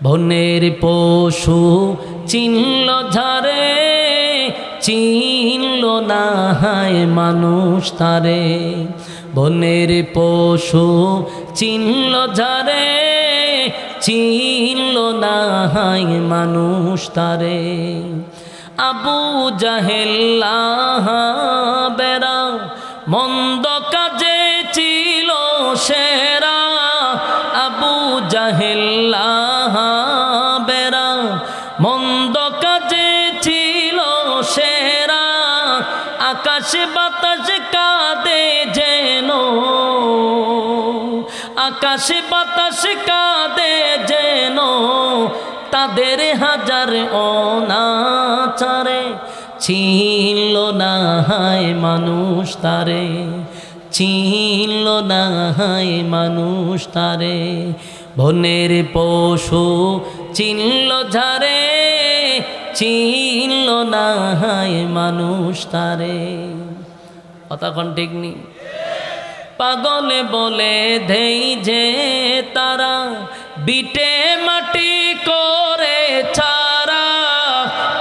বনের পশু চিনল ঝারে, চিনল না হায় মানুষ তারে। বনের পশু চিনল ঝারে, চিনল না হায় মানুষ তারে। আবু জাহেল বেরা মন্দ কাজে ছিল সেরা। আবু জাহেল বেরা মন্দ কাজে ছিল সেরা। আকাশ বাতাস কাঁদে যেন, আকাশ বাতাস কাঁদে যেন, তাদের হাজার অনাচারে। চিনল না হায় মানুষ তারে, চিনল না হায় মানুষ তারে। বনের পশু চিনল ঝারে, চিনল না হায় মানুষ তারে। কথা কোন ঠিক নি? পাগলে বলে দেই যে তারা, বিটে মাটি করে ছাড়া।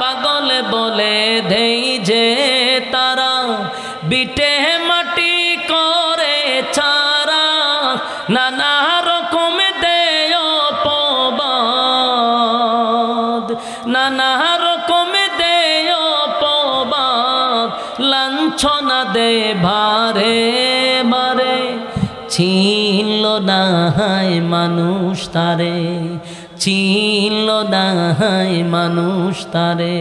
পাগলে বলে দেই যে তারা, বিটে মাটি করে ছাড়া। নানা রকম দেয় অপবাদ, নানা রকম দেয় অপবাদ, লাঞ্ছনা দে ভারে বারে। চিনল না হায় মানুষ তারে, চিনল না হায় মানুষ তারে।